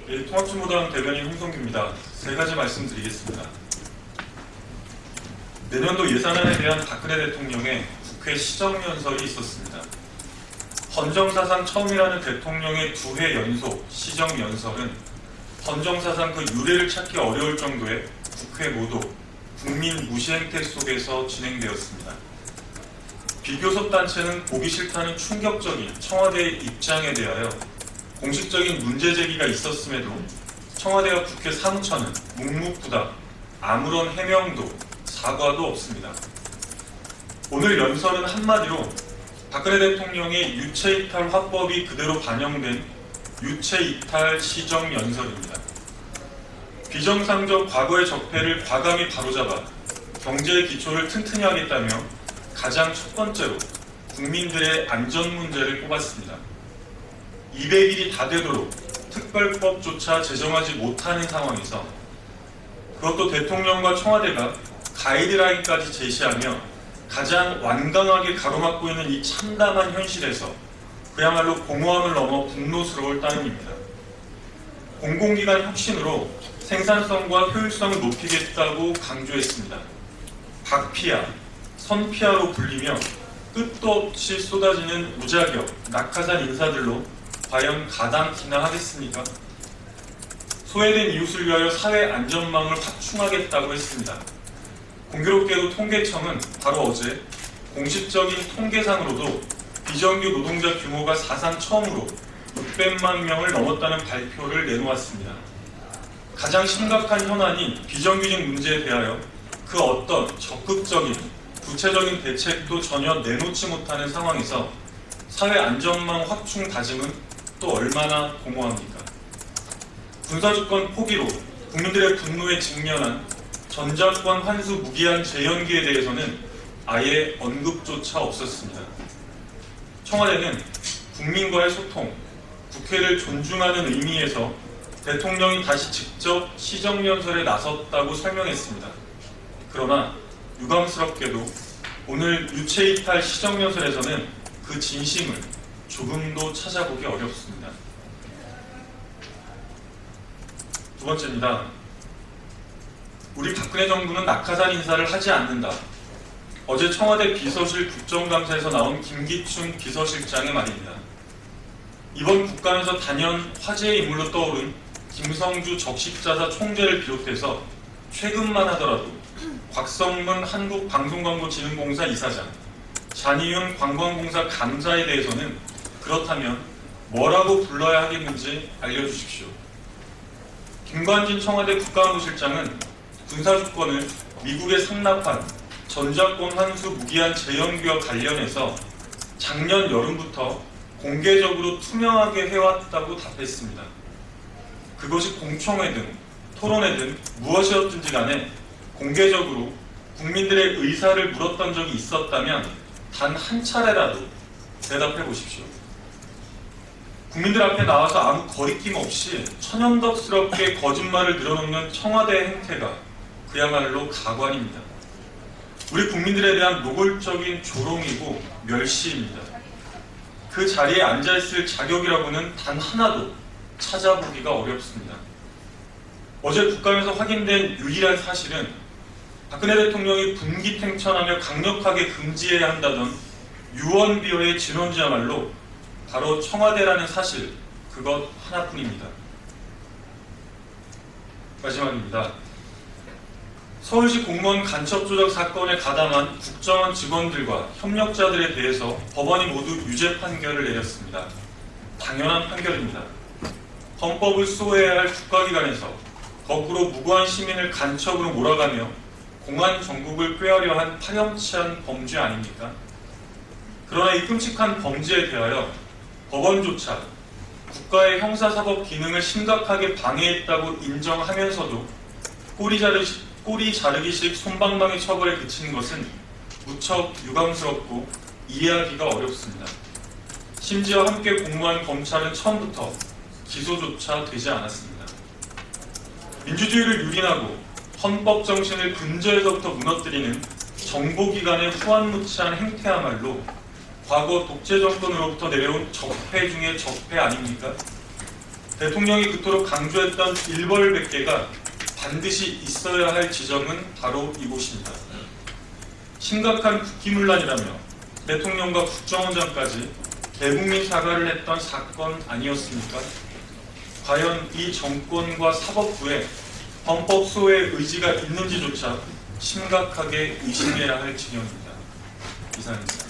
예, 통합진보당 대변인 홍성규입니다. 세 가지 말씀드리겠습니다. 내년도 예산안에 대한 박근혜 대통령의 국회 시정연설이 있었습니다. 헌정사상 처음이라는 대통령의 2회 연속 시정연설은 헌정사상 그 유례를 찾기 어려울 정도의 국회 모독, 국민 무시 행태 속에서 진행되었습니다. 비교섭 단체는 보기 싫다는 충격적인 청와대의 입장에 대하여 공식적인 문제 제기가 있었음에도 청와대와 국회 사무처는 묵묵부답, 아무런 해명도 사과도 없습니다. 오늘 연설은 한마디로 박근혜 대통령의 유체이탈 화법이 그대로 반영된 유체이탈 시정연설입니다. 비정상적 과거의 적폐를 과감히 바로잡아 경제의 기초를 튼튼히 하겠다며 가장 첫 번째로 국민들의 안전 문제를 꼽았습니다. 200일이 다 되도록 특별법조차 제정하지 못하는 상황에서 그것도 대통령과 청와대가 가이드라인까지 제시하며 가장 완강하게 가로막고 있는 이 참담한 현실에서 그야말로 공허함을 넘어 분노스러울 따름입니다. 공공기관 혁신으로 생산성과 효율성을 높이겠다고 강조했습니다. 박피아, 선피아로 불리며 끝도 없이 쏟아지는 무자격, 낙하산 인사들로 과연 가당키나 하겠습니까? 소외된 이웃을 위하여 사회 안전망을 확충하겠다고 했습니다. 공교롭게도 통계청은 바로 어제 공식적인 통계상으로도 비정규 노동자 규모가 사상 처음으로 600만 명을 넘었다는 발표를 내놓았습니다. 가장 심각한 현안인 비정규직 문제에 대하여 그 어떤 적극적인 구체적인 대책도 전혀 내놓지 못하는 상황에서 사회 안전망 확충 다짐은 또 얼마나 공허합니까? 군사주권 포기로 국민들의 분노에 직면한 전작권 환수 무기한 재연기에 대해서는 아예 언급조차 없었습니다. 청와대는 국민과의 소통, 국회를 존중하는 의미에서 대통령이 다시 직접 시정연설에 나섰다고 설명했습니다. 그러나 유감스럽게도 오늘 유체이탈 시정연설에서는 그 진심을 조금도 찾아보기 어렵습니다. 두 번째입니다. 우리 박근혜 정부는 낙하산 인사를 하지 않는다. 어제 청와대 비서실 국정감사에서 나온 김기춘 비서실장의 말입니다. 이번 국감에서 단연 화제의 인물로 떠오른 김성주 적십자사 총재를 비롯해서 최근만 하더라도 곽성문 한국방송광고진흥공사 이사장, 잔이윤 관광공사 감사에 대해서는 그렇다면 뭐라고 불러야 하겠는지 알려주십시오. 김관진 청와대 국가안보실장은 군사주권을 미국에 상납한 전작권 환수 무기한 재연기와 관련해서 작년 여름부터 공개적으로 투명하게 해왔다고 답했습니다. 그것이 공청회든 토론회든 무엇이었든지 간에 공개적으로 국민들의 의사를 물었던 적이 있었다면 단 한 차례라도 대답해 보십시오. 국민들 앞에 나와서 아무 거리낌 없이 천연덕스럽게 거짓말을 늘어놓는 청와대의 행태가 그야말로 가관입니다. 우리 국민들에 대한 노골적인 조롱이고 멸시입니다. 그 자리에 앉아있을 자격이라고는 단 하나도 찾아보기가 어렵습니다. 어제 국감에서 확인된 유일한 사실은 박근혜 대통령이 분기탱천하며 강력하게 금지해야 한다던 유언비어의 진원지야말로 바로 청와대라는 사실, 그것 하나뿐입니다. 마지막입니다. 서울시 공무원 간첩조작 사건에 가담한 국정원 직원들과 협력자들에 대해서 법원이 모두 유죄 판결을 내렸습니다. 당연한 판결입니다. 헌법을 수호해야 할 국가기관에서 거꾸로 무고한 시민을 간첩으로 몰아가며 공안 정국을 꾀하려 한 파렴치한 범죄 아닙니까? 그러나 이 끔찍한 범죄에 대하여 법원조차 국가의 형사사법 기능을 심각하게 방해했다고 인정하면서도 꼬리 자르기식 솜방망이 처벌에 그치는 것은 무척 유감스럽고 이해하기가 어렵습니다. 심지어 함께 공모한 검찰은 처음부터 기소조차 되지 않았습니다. 민주주의를 유린하고 헌법 정신을 근저에서부터 무너뜨리는 정보기관의 후안무치한 행태야말로 과거 독재 정권으로부터 내려온 적폐 중의 적폐 아닙니까? 대통령이 그토록 강조했던 일벌백계가 반드시 있어야 할 지점은 바로 이곳입니다. 심각한 국기문란이라며 대통령과 국정원장까지 대국민 사과를 했던 사건 아니었습니까? 과연 이 정권과 사법부에 헌법 소외 의지가 있는지조차 심각하게 의심해야 할 지경입니다. 이상입니다.